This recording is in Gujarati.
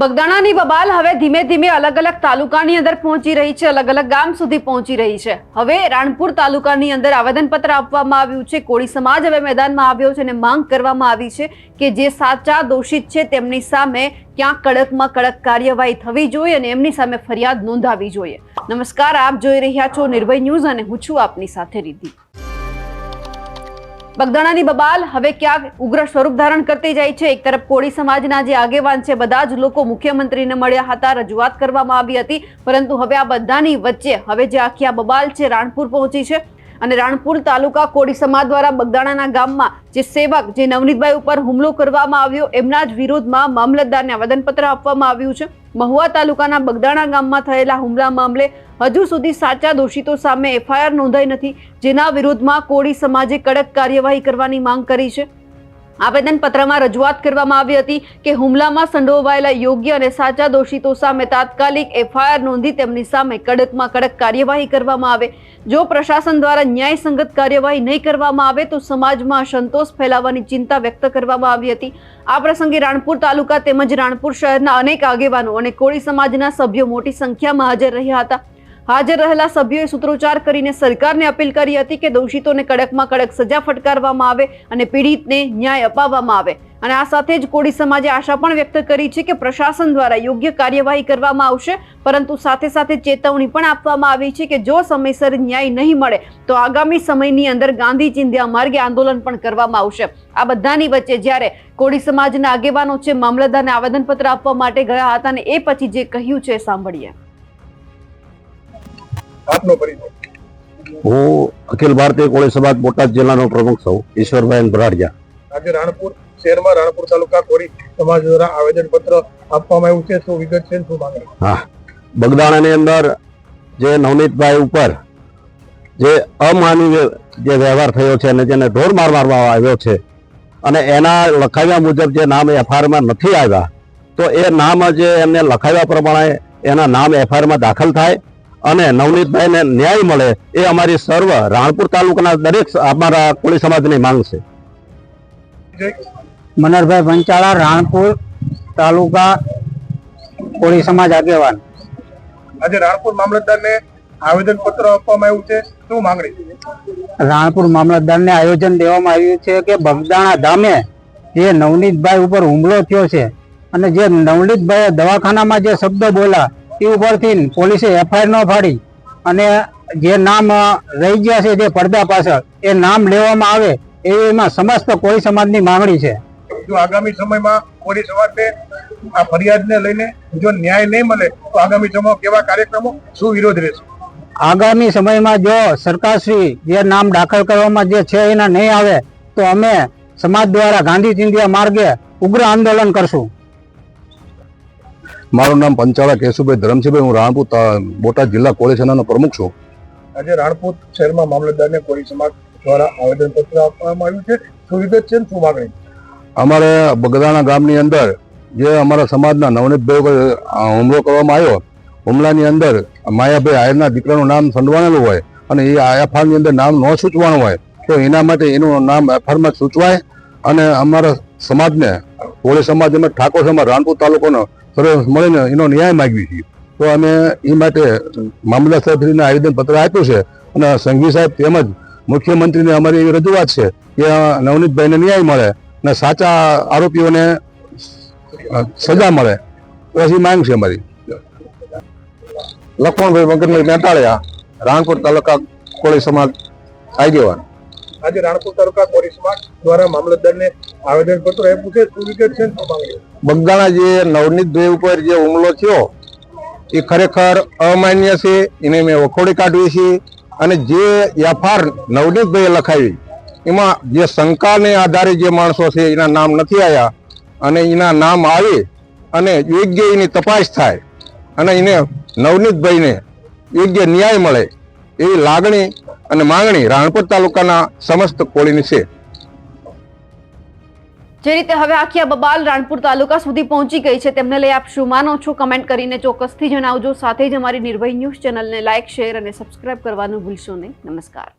બગદાણાની બબાલ હવે ધીમે ધીમે અલગ અલગ તાલુકાની અંદર પહોંચી રહી છે, અલગ અલગ ગામ સુધી પહોંચી રહી છે। હવે રાણપુર તાલુકાની અંદર આવેદનપત્ર આપવામાં આવ્યું છે। કોળી સમાજ હવે મેદાનમાં આવ્યો છે અને માંગ કરવામાં આવી છે કે જે સાચા દોષિત છે તેમની સામે ક્યાંક કડકમાં કડક કાર્યવાહી થવી જોઈએ અને એમની સામે ફરિયાદ નોંધાવી જોઈએ। નમસ્કાર, આપ જોઈ રહ્યા છો નિર્ભય ન્યૂઝ અને હું છું આપની સાથે રિદ્ધિ। બગદાણાની બબાલ હવે ક્યાંક ઉગ્ર સ્વરૂપ ધારણ કરતી જાય છે। એક તરફ કોળી સમાજના જે આગેવાન છે બધા જ લોકો મુખ્યમંત્રીને મળ્યા હતા, રજૂઆત કરવામાં આવી હતી, પરંતુ હવે આ બધાની વચ્ચે હવે જે આખી આ બબાલ છે રાણપુર પહોંચી છે અને રાણપુર તાલુકા કોળી સમાજ દ્વારા બગદાણાના ગામમાં જે સેવક જે નવનીતભાઈ ઉપર હુમલો કરવામાં આવ્યો એમના જ વિરોધમાં મામલતદારને આવેદનપત્ર આપવામાં આવ્યું છે। મહુવા તાલુકાના બગદાણા ગામમાં થયેલા હુમલા મામલે હજુ સુધી સાચા દોષિતો સામે એફઆઈઆર નોંધાઈ નથી, જેના વિરોધમાં કોળી સમાજે કડક કાર્યવાહી કરવાની માંગ કરી છે। આવેદનપત્રમાં રજૂઆત કરવામાં આવી હતી કે હુમલામાં સંડોવાયેલા યોગ્ય અને સાચા દોષિતો સામે તાત્કાલિક એફઆઈઆર નોંધી તેમની સામે કડકમાં કડક કાર્યવાહી કરવામાં આવે। જો પ્રશાસન દ્વારા ન્યાયસંગત કાર્યવાહી નહીં કરવામાં આવે તો સમાજમાં અસંતોષ ફેલાવવાની ચિંતા વ્યક્ત કરવામાં આવી હતી। આ પ્રસંગે રાણપુર તાલુકા તેમજ રાણપુર શહેરના અનેક આગેવાનો અને કોળી સમાજના સભ્યો મોટી સંખ્યામાં હાજર રહ્યા હતા। હાજર રહેલા સભ્યોએ સૂત્રોચ્ચાર કરીને સરકારને અપીલ કરી હતી કે દોષિતોને કડકમાં કડક સજા ફટકારવામાં આવે અને પીડિતને ન્યાય અપાવવામાં આવે। અને આ સાથે જ કોળી સમાજે આશા પણ વ્યક્ત કરી છે કે પ્રશાસન દ્વારા યોગ્ય કાર્યવાહી કરવામાં આવશે, પરંતુ સાથે સાથે ચેતવણી પણ આપવામાં આવી છે કે જો સમયસર ન્યાય નહીં મળે તો આગામી સમયની અંદર ગાંધી ચિંધ્યા માર્ગે આંદોલન પણ કરવામાં આવશે। આ બધાની વચ્ચે જ્યારે કોળી સમાજના આગેવાનો છે મામલતદારને આવેદનપત્ર આપવા માટે ગયા હતા અને એ પછી જે કહ્યું છે સાંભળીએ। હું અખિલ ભારતીય કોળી સમાજ બોટાદ જિલ્લાનો પ્રમુખ છું, ઈશ્વરભાઈ ભરાડિયા। આજે રાણપુર શહેરમાં રાણપુર તાલુકા કોળી સમાજ દ્વારા આવેદનપત્ર આપવામાં આવ્યું છે, શું વિગત છે, શું માંગણી? હા, બગદાણાની અંદર જે નવનીતભાઈ ઉપર જે અમાનવીય જે વ્યવહાર થયો છે અને જેને ઢોર મારવામાં આવ્યો છે અને એના લખાવ્યા મુજબ જે નામ એફઆઈઆરમાં નથી આવ્યા તો એ નામ જે એમને લખાવ્યા પ્રમાણે એના નામ એફઆઈઆરમાં દાખલ થાય અને નવનીતભાઈને ન્યાય મળે એ અમારી સર્વ રાણપુર તાલુકાના દરેક અમારા કોળી સમાજની માંગ છે। મનરભાઈ પંચાળા, રાણપુર તાલુકા કોળી સમાજ આગેવાન। આજે રાણપુર મામલતદારને આવેદનપત્ર આપવામાં આવ્યું છે, શું માંગણી? રાણપુર મામલતદારને આયોજન દેવામાં આવ્યું છે કે બગદાણા ગામે જે નવનીતભાઈ ઉપર હુમલો થયો છે અને જે નવનીતભાઈએ દવાખાનામાં જે શબ્દ બોલ્યા એ ઉપરથી પોલીસે એફઆઈઆર ન ફાડી અને જે નામ રહી ગયા છે જે પડદા પાછળ એ નામ લેવામાં આવે એમાં સમસ્ત કોળી સમાજની માંગણી છે। જો આગામી સમયમાં કોળી સમાજને આ ફરિયાદને લઈને જો ન્યાય નહીં મળે તો આગામી સમયમાં કેવા કાર્યક્રમો, શું વિરોધ રહેશે? આગામી સમયમાં જો સરકારશ્રી જે નામ દાખલ કરવામાં જે છે એના નહીં આવે તો અમે સમાજ દ્વારા ગાંધી ચિંધ્યા માર્ગે ઉગ્ર આંદોલન કરશું। મારું નામ પંચાળા કેશુભાઈ ધરમસિંહભાઈ, હું રાણપુર બોટાદ જિલ્લા કોળી સેનાનો પ્રમુખ છું। આજે રાણપુર શહેરમાં મામલતદારને કોળી સમાજ દ્વારા આવેદનપત્ર આપવામાં આવ્યું છે, શું વિગત છે, શું માંગણી? અમારે બગદાણા ગામની અંદર જે અમારા સમાજના નવનીતભાઈ ઉપર હુમલો કરવામાં આવ્યો, હુમલાની અંદર માયાભાઈ આયરના દીકરાનું નામ સંડવાયેલું હોય અને એ એફઆઈઆરની અંદર નામ ન સૂચવાનું હોય તો એના માટે એનું નામ એફઆઈઆરમાં સૂચવાય અને અમારા સમાજને કોળી સમાજ એમ ઠાકોર સમાજ રાણપુર તાલુકાનો સર્વ મળીને એનો ન્યાય માગવી છીએ। તો અમે એ માટે મામલતદાર સાહેબને આવેદનપત્ર આપ્યું છે અને સંઘવી સાહેબ તેમજ મુખ્યમંત્રીને અમારી એવી રજૂઆત છે કે નવનીતભાઈને ન્યાય મળે અને સાચા આરોપીઓને સજા મળે એવી માંગ છે અમારી। લખમણભાઈ મગનભાઈ મેટાળિયા, રાણપુર તાલુકા કોળી સમાજ આગેવાન। આજે રાણપુર તાલુકા કોળી સમાજ દ્વારા મામલતદારને આવેદનપત્ર આપ્યું છે, શું વિગત છે, શું માંગણી? બગદાણા જે નવનીતભાઈ ઉપર જે હુમલો થયો એ ખરેખર અમાન્ય છે, એને મેં વખોડી કાઢવી છે અને જે એફઆઈઆર નવનીતભાઈએ લખાવી એમાં જે શંકાને આધારે જે માણસો છે એના નામ નથી આવ્યા અને એના નામ આવે અને યોગ્ય એની તપાસ થાય અને એને નવનીતભાઈને યોગ્ય ન્યાય મળે એવી લાગણી અને માંગણી રાણપુર તાલુકાના સમસ્ત કોળીની છે। જે રીતે હવે આખી આ બબાલ રાણપુર તાલુકા સુધી પહોંચી ગઈ છે તેમને લઈ આપ શું માનો છો કમેન્ટ કરીને ચોક્કસથી જણાવજો. સાથે જ અમારી નિર્ભય ન્યૂઝ ચેનલને લાઇક, શેર અને સબસ્ક્રાઇબ કરવાનું ભૂલશો નહીં. નમસ્કાર.